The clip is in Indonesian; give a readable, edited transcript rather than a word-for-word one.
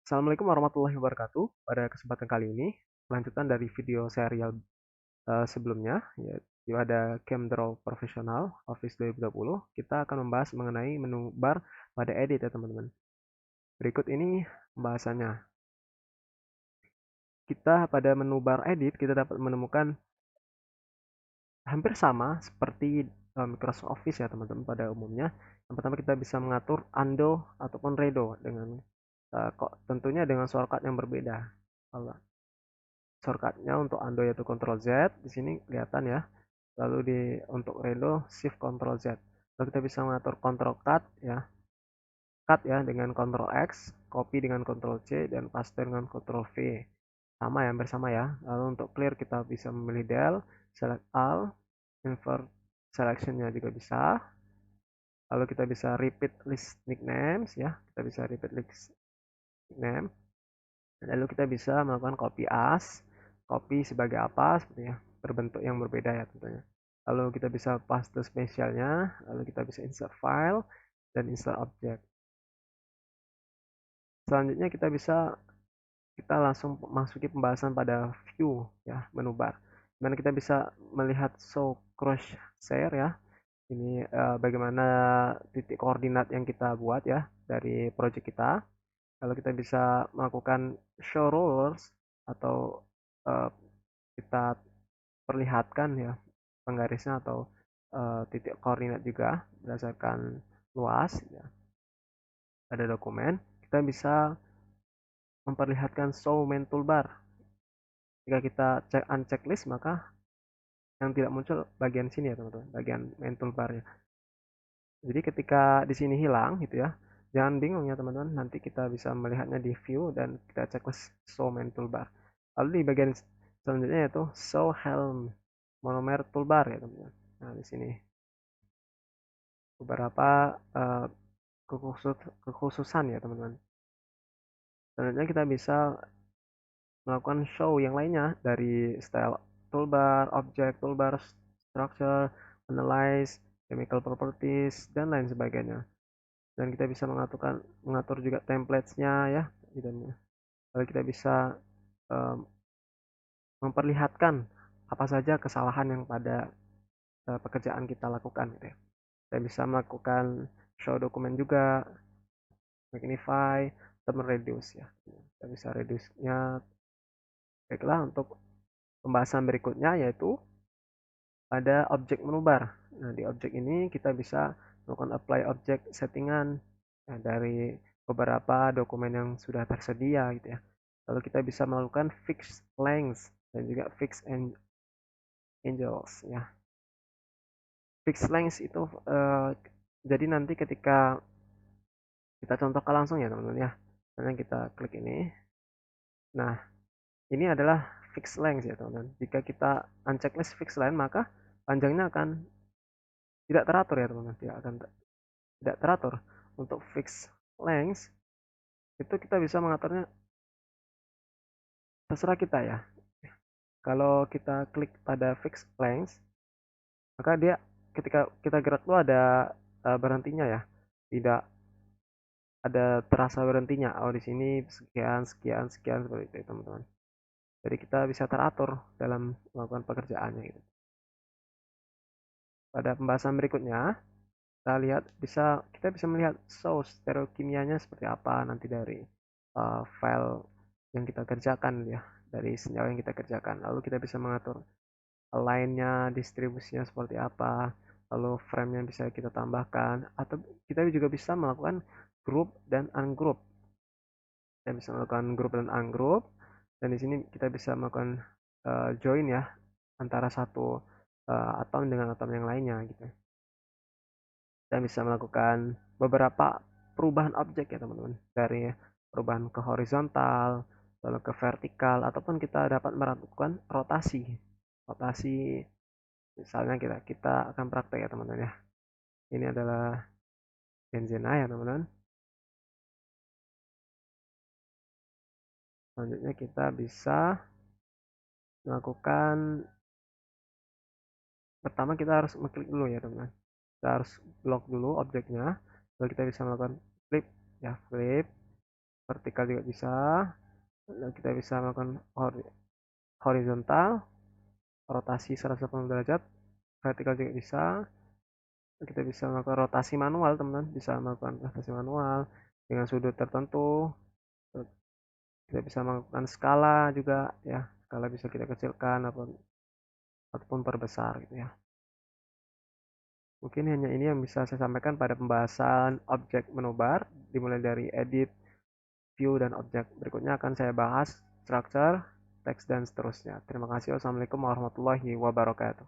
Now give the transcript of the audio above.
Assalamualaikum warahmatullahi wabarakatuh. Pada kesempatan kali ini, lanjutan dari video serial sebelumnya, yaitu ada CamDraw Professional Office 2020. Kita akan membahas mengenai menu bar pada edit ya teman-teman. Berikut ini pembahasannya. Kita pada menu bar edit, kita dapat menemukan hampir sama seperti Microsoft Office ya teman-teman pada umumnya. Yang pertama kita bisa mengatur undo ataupun redo dengan tentunya dengan shortcut yang berbeda. Kalau shortcutnya untuk undo yaitu Ctrl Z, di sini kelihatan ya. Lalu untuk redo Shift Ctrl Z. Lalu kita bisa mengatur Ctrl Cut ya, cut ya dengan Ctrl X, copy dengan Ctrl C dan paste dengan Ctrl V. Sama ya, bersama ya. Lalu untuk clear kita bisa memilih del, select all, invert selectionnya juga bisa. Lalu kita bisa repeat list nicknames ya, kita bisa repeat list nickname. Lalu kita bisa melakukan copy as, copy sebagai apa seperti ya, berbentuk yang berbeda ya tentunya. Lalu kita bisa paste spesialnya, lalu kita bisa insert file dan insert object. Selanjutnya kita langsung masuki pembahasan pada view ya, menu bar. Dimana kita bisa melihat show cross share ya. Ini bagaimana titik koordinat yang kita buat ya dari project kita. Lalu kita bisa melakukan show rollers atau uh, kita perlihatkan ya penggarisnya atau titik koordinat juga berdasarkan luas ya pada dokumen. Kita bisa memperlihatkan show main toolbar. Jika kita uncheck list maka yang tidak muncul bagian sini ya teman-teman, bagian main toolbarnya. Jadi ketika di sini hilang gitu ya, jangan bingung ya teman-teman, nanti kita bisa melihatnya di view dan kita checklist show main toolbar. Lalu di bagian selanjutnya yaitu show helm monomer toolbar ya teman-teman. Nah di sini beberapa kekhususan ya teman-teman. Selanjutnya kita bisa melakukan show yang lainnya dari style toolbar, object toolbar, structure, analyze, chemical properties, dan lain sebagainya. Dan kita bisa mengatur juga templates-nya ya, dan lalu kita bisa um, memperlihatkan apa saja kesalahan yang pada pekerjaan kita lakukan gitu ya. Kita bisa melakukan show dokumen juga, magnify, atau reduce ya. Kita bisa reduce-nya. Baiklah, untuk pembahasan berikutnya yaitu ada objek menu bar. Nah, di objek ini kita bisa melakukan apply object settingan ya, dari beberapa dokumen yang sudah tersedia gitu ya. Lalu kita bisa melakukan fix length dan juga fix angles ya. Fix length itu jadi nanti ketika kita contohkan langsung ya teman-teman ya. Karena kita klik ini. Nah, ini adalah fix length ya teman-teman. Jika kita uncheck list fix length maka panjangnya akan tidak teratur ya teman-teman, tidak teratur. Untuk fix length itu kita bisa mengaturnya terserah kita ya. Kalau kita klik pada fix length maka dia ketika kita gerak tuh ada berhentinya ya, tidak ada terasa berhentinya. Oh di sini sekian sekian sekian seperti itu teman-teman. Jadi kita bisa teratur dalam melakukan pekerjaannya gitu. Pada pembahasan berikutnya kita lihat kita bisa melihat source stereokimianya seperti apa nanti dari file yang kita kerjakan ya, dari senyawa yang kita kerjakan. Lalu kita bisa mengatur align-nya, distribusinya seperti apa, lalu frame-nya bisa kita tambahkan, atau kita juga bisa melakukan group dan ungroup. Kita bisa melakukan group dan ungroup, dan di sini kita bisa melakukan join ya antara satu atom dengan atom yang lainnya gitu. Kita bisa melakukan beberapa perubahan objek ya teman-teman, dari perubahan ke horizontal lalu ke vertikal, ataupun kita dapat melakukan rotasi. Rotasi misalnya kita akan praktek ya teman-teman ya. Ini adalah benzena ya teman-teman. Selanjutnya kita bisa melakukan, pertama kita harus mengklik dulu ya teman-teman. Kita harus blok dulu objeknya, lalu kita bisa melakukan flip ya, flip. vertikal juga bisa. Lalu kita bisa melakukan horizontal, rotasi 180 derajat, vertikal juga bisa. Kita bisa melakukan rotasi manual, teman-teman, bisa melakukan rotasi manual dengan sudut tertentu. Kita bisa melakukan skala juga, ya, skala bisa kita kecilkan ataupun perbesar gitu ya. Mungkin hanya ini yang bisa saya sampaikan pada pembahasan objek menu bar, dimulai dari edit, view, dan objek. Berikutnya akan saya bahas structure, teks, dan seterusnya. Terima kasih. Wassalamualaikum warahmatullahi wabarakatuh.